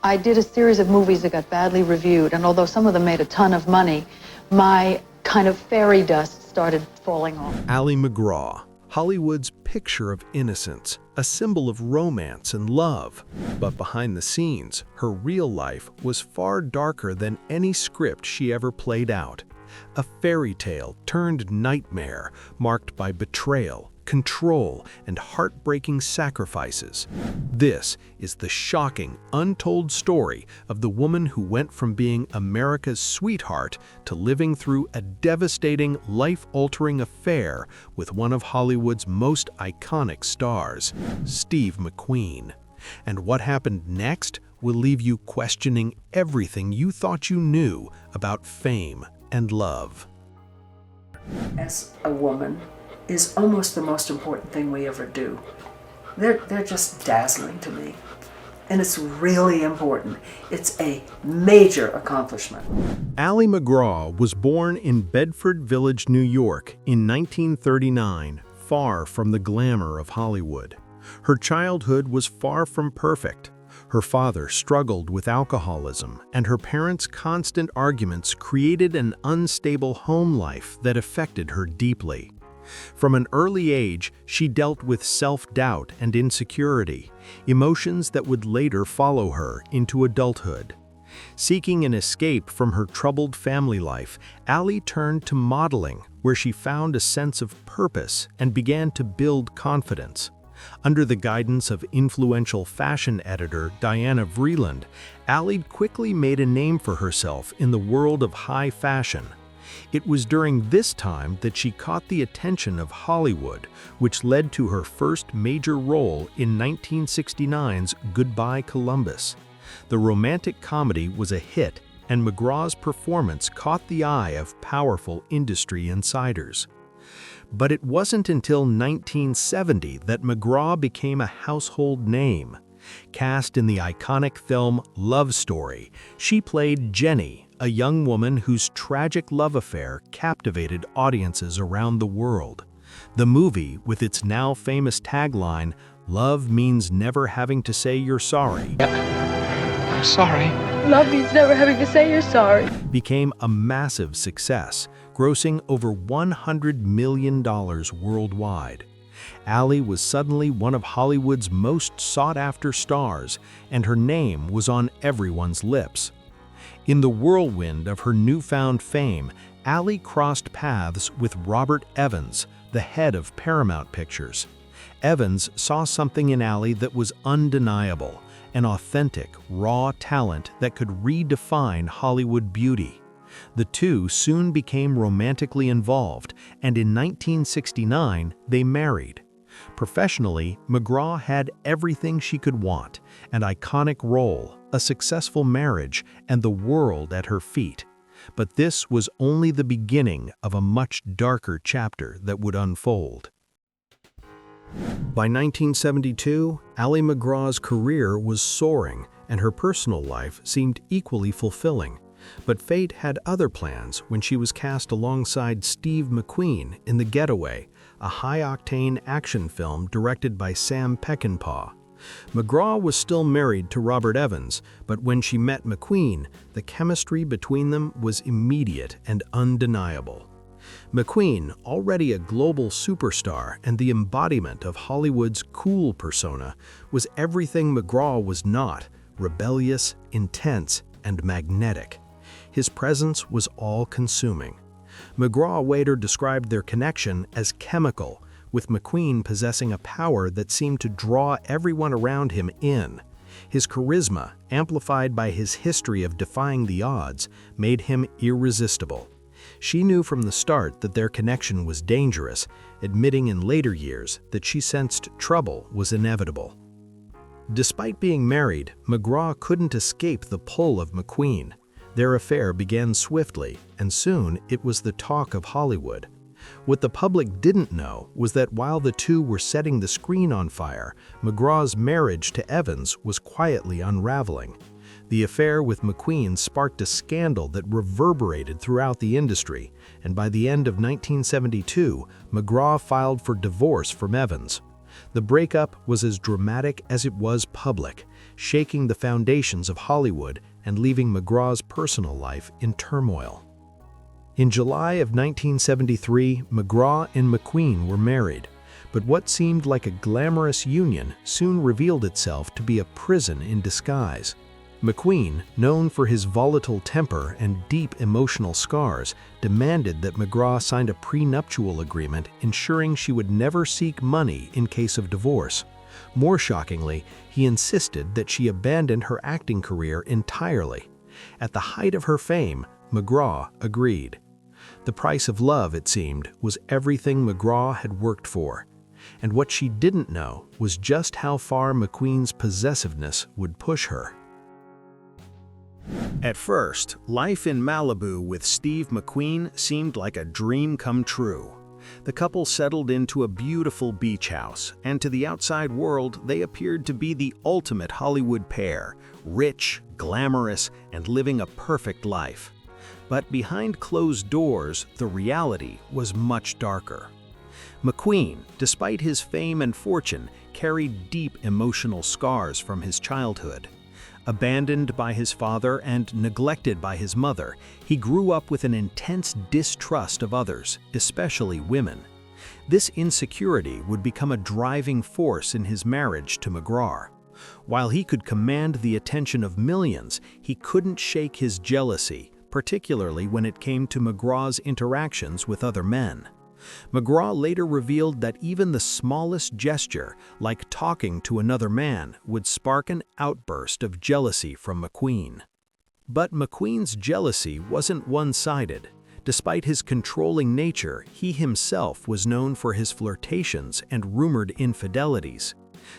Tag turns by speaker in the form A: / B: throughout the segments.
A: I did a series of movies that got badly reviewed, and although some of them made a ton of money, my kind of fairy dust started falling off.
B: Ali MacGraw, Hollywood's picture of innocence, a symbol of romance and love. But behind the scenes, her real life was far darker than any script she ever played out. A fairy tale turned nightmare, marked by betrayal, control, and heartbreaking sacrifices. This is the shocking, untold story of the woman who went from being America's sweetheart to living through a devastating, life-altering affair with one of Hollywood's most iconic stars, Steve McQueen. And what happened next will leave you questioning everything you thought you knew about fame and love.
C: As a woman is almost the most important thing we ever do. They're just dazzling to me. And it's really important. It's a major accomplishment.
B: Ali MacGraw was born in Bedford Village, New York in 1939, far from the glamour of Hollywood. Her childhood was far from perfect. Her father struggled with alcoholism, and her parents' constant arguments created an unstable home life that affected her deeply. From an early age, she dealt with self-doubt and insecurity, emotions that would later follow her into adulthood. Seeking an escape from her troubled family life, Ali turned to modeling, where she found a sense of purpose and began to build confidence. Under the guidance of influential fashion editor Diana Vreeland, Ali quickly made a name for herself in the world of high fashion. It was during this time that she caught the attention of Hollywood, which led to her first major role in 1969's Goodbye Columbus. The romantic comedy was a hit, and MacGraw's performance caught the eye of powerful industry insiders. But it wasn't until 1970 that MacGraw became a household name. Cast in the iconic film Love Story, she played Jenny, a young woman whose tragic love affair captivated audiences around the world. The movie, with its now famous tagline, "Love means never having to say you're sorry,"
D: I'm sorry.
A: Love means never having to say you're sorry.
B: became a massive success, grossing over $100 million worldwide. Ali was suddenly one of Hollywood's most sought-after stars, and her name was on everyone's lips. In the whirlwind of her newfound fame, Ali crossed paths with Robert Evans, the head of Paramount Pictures. Evans saw something in Ali that was undeniable, an authentic, raw talent that could redefine Hollywood beauty. The two soon became romantically involved, and in 1969, they married. Professionally, MacGraw had everything she could want: an iconic role, a successful marriage, and the world at her feet. But this was only the beginning of a much darker chapter that would unfold. By 1972, Ali MacGraw's career was soaring, and her personal life seemed equally fulfilling. But fate had other plans when she was cast alongside Steve McQueen in The Getaway, a high-octane action film directed by Sam Peckinpah. MacGraw was still married to Robert Evans, but when she met McQueen, the chemistry between them was immediate and undeniable. McQueen, already a global superstar and the embodiment of Hollywood's cool persona, was everything MacGraw was not: rebellious, intense, and magnetic. His presence was all-consuming. MacGraw later described their connection as chemical, with McQueen possessing a power that seemed to draw everyone around him in. His charisma, amplified by his history of defying the odds, made him irresistible. She knew from the start that their connection was dangerous, admitting in later years that she sensed trouble was inevitable. Despite being married, MacGraw couldn't escape the pull of McQueen. Their affair began swiftly, and soon it was the talk of Hollywood. What the public didn't know was that while the two were setting the screen on fire, MacGraw's marriage to Evans was quietly unraveling. The affair with McQueen sparked a scandal that reverberated throughout the industry, and by the end of 1972, MacGraw filed for divorce from Evans. The breakup was as dramatic as it was public. shaking the foundations of Hollywood and leaving MacGraw's personal life in turmoil. In July of 1973, MacGraw and McQueen were married, but what seemed like a glamorous union soon revealed itself to be a prison in disguise. McQueen, known for his volatile temper and deep emotional scars, demanded that MacGraw signed a prenuptial agreement ensuring she would never seek money in case of divorce. More shockingly, he insisted that she abandon her acting career entirely. At the height of her fame, MacGraw agreed. The price of love, it seemed, was everything MacGraw had worked for. And what she didn't know was just how far McQueen's possessiveness would push her. At first, life in Malibu with Steve McQueen seemed like a dream come true. The couple settled into a beautiful beach house, and to the outside world, they appeared to be the ultimate Hollywood pair, rich, glamorous, and living a perfect life. But behind closed doors, the reality was much darker. McQueen, despite his fame and fortune, carried deep emotional scars from his childhood. Abandoned by his father and neglected by his mother, he grew up with an intense distrust of others, especially women. This insecurity would become a driving force in his marriage to MacGraw. While he could command the attention of millions, he couldn't shake his jealousy, particularly when it came to MacGraw's interactions with other men. MacGraw later revealed that even the smallest gesture, like talking to another man, would spark an outburst of jealousy from McQueen. But McQueen's jealousy wasn't one-sided. Despite his controlling nature, he himself was known for his flirtations and rumored infidelities.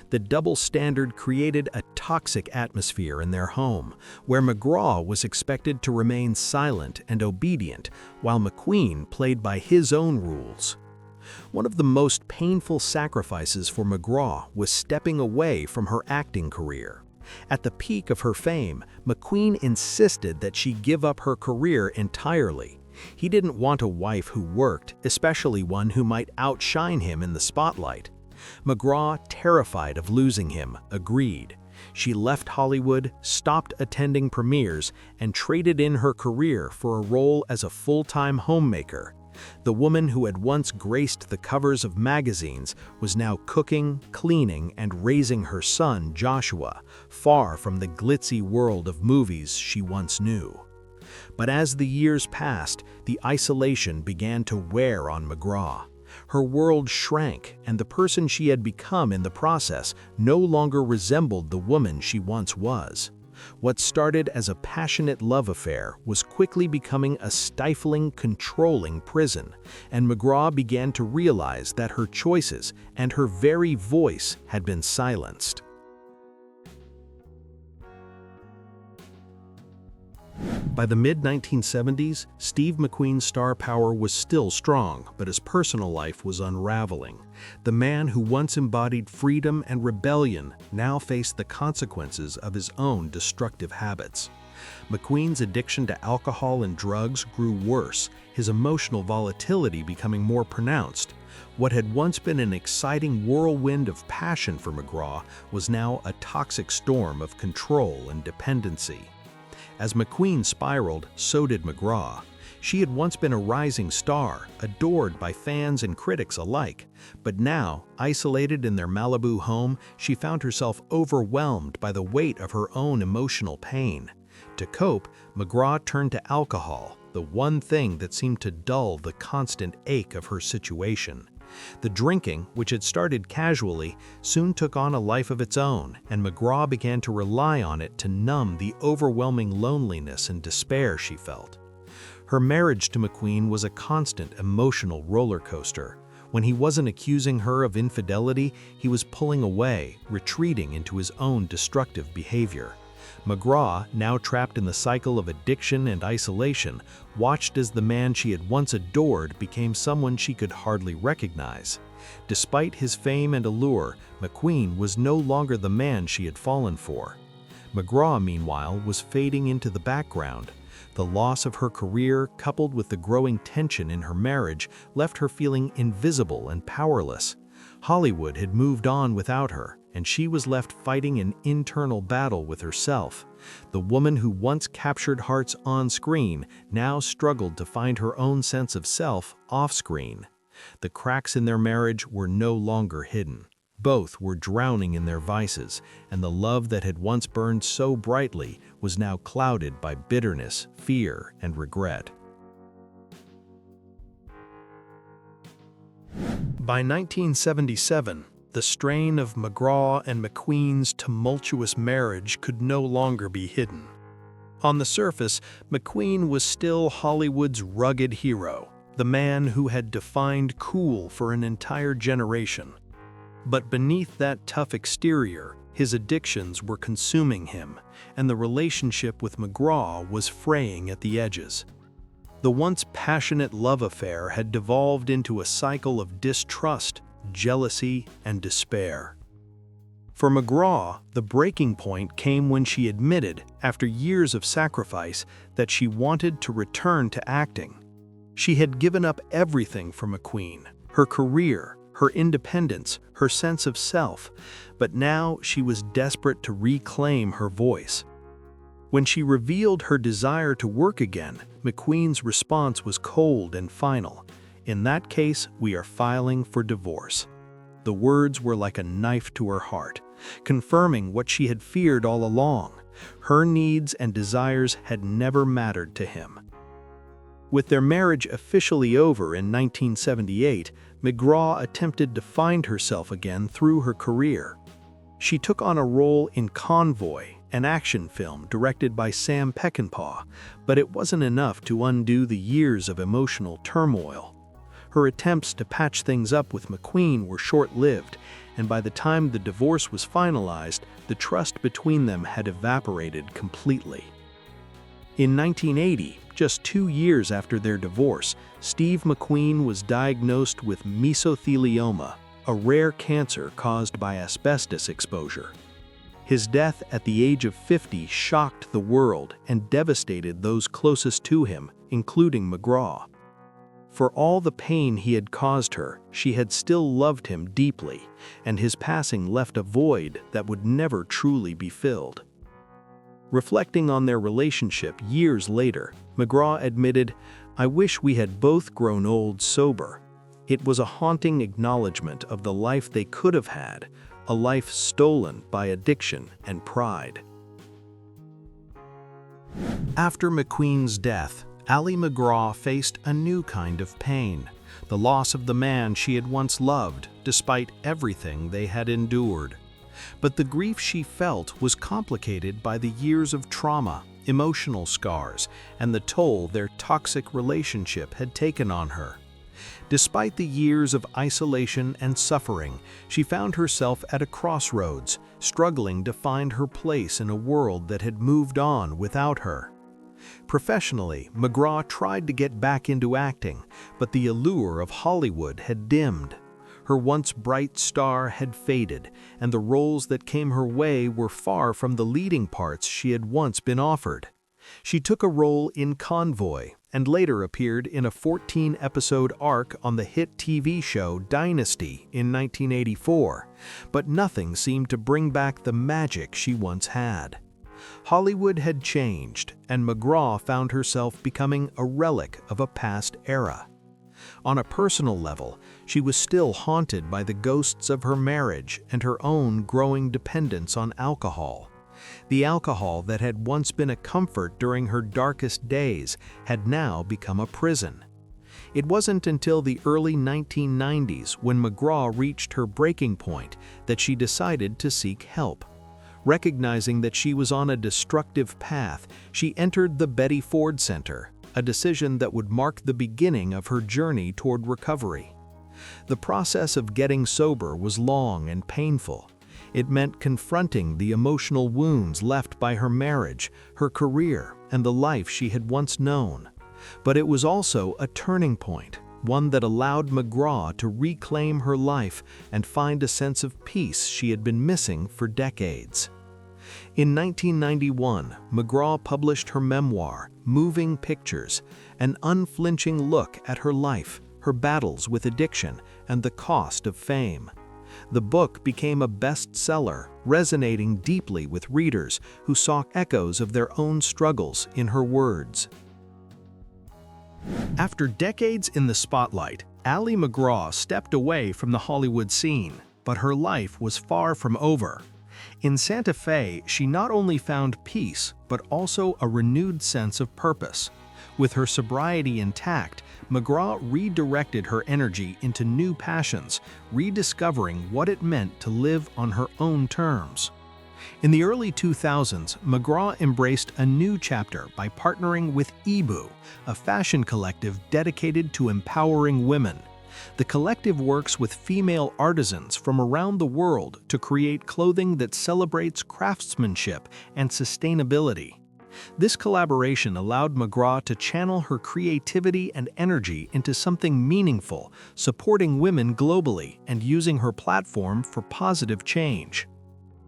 B: The double standard created a toxic atmosphere in their home, where MacGraw was expected to remain silent and obedient, while McQueen played by his own rules. One of the most painful sacrifices for MacGraw was stepping away from her acting career. At the peak of her fame, McQueen insisted that she give up her career entirely. He didn't want a wife who worked, especially one who might outshine him in the spotlight. MacGraw, terrified of losing him, agreed. She left Hollywood, stopped attending premieres, and traded in her career for a role as a full-time homemaker. The woman who had once graced the covers of magazines was now cooking, cleaning, and raising her son, Joshua, far from the glitzy world of movies she once knew. But as the years passed, the isolation began to wear on MacGraw. Her world shrank, and the person she had become in the process no longer resembled the woman she once was. What started as a passionate love affair was quickly becoming a stifling, controlling prison, and MacGraw began to realize that her choices and her very voice had been silenced. By the mid-1970s, Steve McQueen's star power was still strong, but his personal life was unraveling. The man who once embodied freedom and rebellion now faced the consequences of his own destructive habits. McQueen's addiction to alcohol and drugs grew worse, his emotional volatility becoming more pronounced. What had once been an exciting whirlwind of passion for MacGraw was now a toxic storm of control and dependency. As McQueen spiraled, so did MacGraw. She had once been a rising star, adored by fans and critics alike, but now, isolated in their Malibu home, she found herself overwhelmed by the weight of her own emotional pain. To cope, MacGraw turned to alcohol, the one thing that seemed to dull the constant ache of her situation. The drinking, which had started casually, soon took on a life of its own, and MacGraw began to rely on it to numb the overwhelming loneliness and despair she felt. Her marriage to McQueen was a constant emotional roller coaster. When he wasn't accusing her of infidelity, he was pulling away, retreating into his own destructive behavior. MacGraw, now trapped in the cycle of addiction and isolation, watched as the man she had once adored became someone she could hardly recognize. Despite his fame and allure, McQueen was no longer the man she had fallen for. MacGraw, meanwhile, was fading into the background. The loss of her career, coupled with the growing tension in her marriage, left her feeling invisible and powerless. Hollywood had moved on without her, and she was left fighting an internal battle with herself. The woman who once captured hearts on screen now struggled to find her own sense of self off screen. The cracks in their marriage were no longer hidden. Both were drowning in their vices, and the love that had once burned so brightly was now clouded by bitterness, fear, and regret. By 1977, the strain of MacGraw and McQueen's tumultuous marriage could no longer be hidden. On the surface, McQueen was still Hollywood's rugged hero, the man who had defined cool for an entire generation. But beneath that tough exterior, his addictions were consuming him, and the relationship with MacGraw was fraying at the edges. The once passionate love affair had devolved into a cycle of distrust, jealousy, and despair. For MacGraw, the breaking point came when she admitted, after years of sacrifice, that she wanted to return to acting. She had given up everything for McQueen, her career, her independence, her sense of self, but now she was desperate to reclaim her voice. When she revealed her desire to work again, McQueen's response was cold and final. "In that case, we are filing for divorce." The words were like a knife to her heart, confirming what she had feared all along. Her needs and desires had never mattered to him. With their marriage officially over in 1978, MacGraw attempted to find herself again through her career. She took on a role in Convoy, an action film directed by Sam Peckinpah, but it wasn't enough to undo the years of emotional turmoil. Her attempts to patch things up with McQueen were short-lived, and by the time the divorce was finalized, the trust between them had evaporated completely. In 1980, just 2 years after their divorce, Steve McQueen was diagnosed with mesothelioma, a rare cancer caused by asbestos exposure. His death at the age of 50 shocked the world and devastated those closest to him, including MacGraw. For all the pain he had caused her, she had still loved him deeply, and his passing left a void that would never truly be filled. Reflecting on their relationship years later, MacGraw admitted, "I wish we had both grown old sober." It was a haunting acknowledgement of the life they could have had, a life stolen by addiction and pride. After McQueen's death, Ali MacGraw faced a new kind of pain, the loss of the man she had once loved, despite everything they had endured. But the grief she felt was complicated by the years of trauma, emotional scars, and the toll their toxic relationship had taken on her. Despite the years of isolation and suffering, she found herself at a crossroads, struggling to find her place in a world that had moved on without her. Professionally, MacGraw tried to get back into acting, but the allure of Hollywood had dimmed. Her once bright star had faded, and the roles that came her way were far from the leading parts she had once been offered. She took a role in Convoy, and later appeared in a 14-episode arc on the hit TV show Dynasty in 1984, but nothing seemed to bring back the magic she once had. Hollywood had changed, and MacGraw found herself becoming a relic of a past era. On a personal level, she was still haunted by the ghosts of her marriage and her own growing dependence on alcohol. The alcohol that had once been a comfort during her darkest days had now become a prison. It wasn't until the early 1990s, when MacGraw reached her breaking point, that she decided to seek help. Recognizing that she was on a destructive path, she entered the Betty Ford Center, a decision that would mark the beginning of her journey toward recovery. The process of getting sober was long and painful. It meant confronting the emotional wounds left by her marriage, her career, and the life she had once known. But it was also a turning point, one that allowed MacGraw to reclaim her life and find a sense of peace she had been missing for decades. In 1991, MacGraw published her memoir, Moving Pictures, an unflinching look at her life, her battles with addiction, and the cost of fame. The book became a bestseller, resonating deeply with readers who saw echoes of their own struggles in her words. After decades in the spotlight, Ali MacGraw stepped away from the Hollywood scene, but her life was far from over. In Santa Fe, she not only found peace, but also a renewed sense of purpose. With her sobriety intact, MacGraw redirected her energy into new passions, rediscovering what it meant to live on her own terms. In the early 2000s, MacGraw embraced a new chapter by partnering with Ibu, a fashion collective dedicated to empowering women. The collective works with female artisans from around the world to create clothing that celebrates craftsmanship and sustainability. This collaboration allowed MacGraw to channel her creativity and energy into something meaningful, supporting women globally and using her platform for positive change.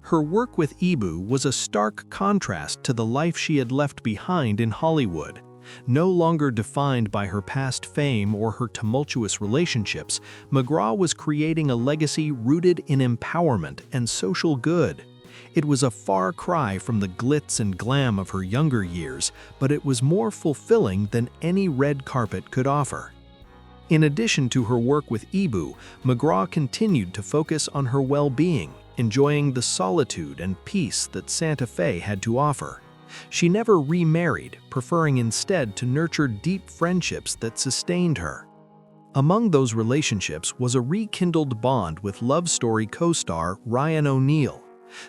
B: Her work with Ibu was a stark contrast to the life she had left behind in Hollywood. No longer defined by her past fame or her tumultuous relationships, MacGraw was creating a legacy rooted in empowerment and social good. It was a far cry from the glitz and glam of her younger years, but it was more fulfilling than any red carpet could offer. In addition to her work with Ibu, MacGraw continued to focus on her well-being, enjoying the solitude and peace that Santa Fe had to offer. She never remarried, preferring instead to nurture deep friendships that sustained her. Among those relationships was a rekindled bond with Love Story co-star Ryan O'Neal.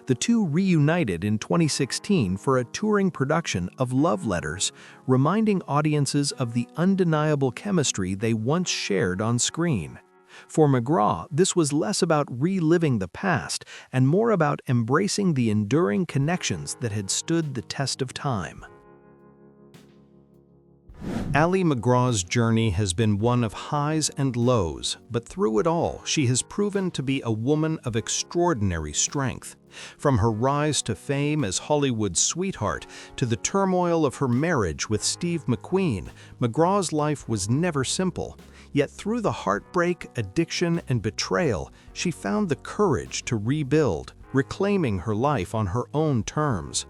B: The two reunited in 2016 for a touring production of Love Letters, reminding audiences of the undeniable chemistry they once shared on screen. For MacGraw, this was less about reliving the past and more about embracing the enduring connections that had stood the test of time. Ali MacGraw's journey has been one of highs and lows, but through it all, she has proven to be a woman of extraordinary strength. From her rise to fame as Hollywood's sweetheart to the turmoil of her marriage with Steve McQueen, MacGraw's life was never simple. Yet through the heartbreak, addiction, and betrayal, she found the courage to rebuild, reclaiming her life on her own terms.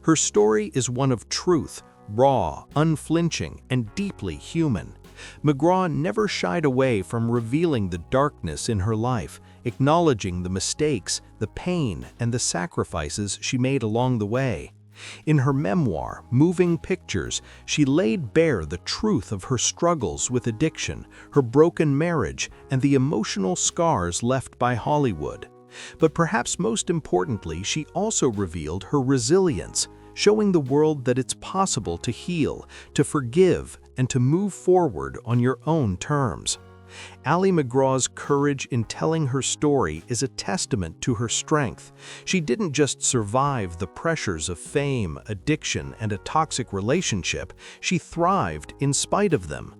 B: Her story is one of truth, raw, unflinching, and deeply human. MacGraw never shied away from revealing the darkness in her life, acknowledging the mistakes, the pain, and the sacrifices she made along the way. In her memoir, Moving Pictures, she laid bare the truth of her struggles with addiction, her broken marriage, and the emotional scars left by Hollywood. But perhaps most importantly, she also revealed her resilience, showing the world that it's possible to heal, to forgive, and to move forward on your own terms. Ali MacGraw's courage in telling her story is a testament to her strength. She didn't just survive the pressures of fame, addiction, and a toxic relationship, she thrived in spite of them.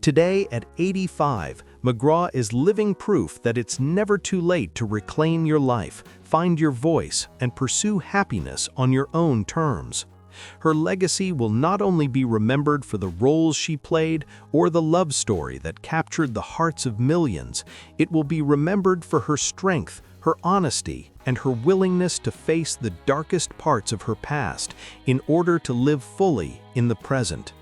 B: Today, at 85, MacGraw is living proof that it's never too late to reclaim your life, find your voice, and pursue happiness on your own terms. Her legacy will not only be remembered for the roles she played or the love story that captured the hearts of millions, it will be remembered for her strength, her honesty, and her willingness to face the darkest parts of her past in order to live fully in the present.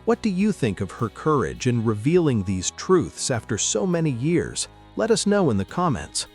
B: What do you think of her courage in revealing these truths after so many years? Let us know in the comments.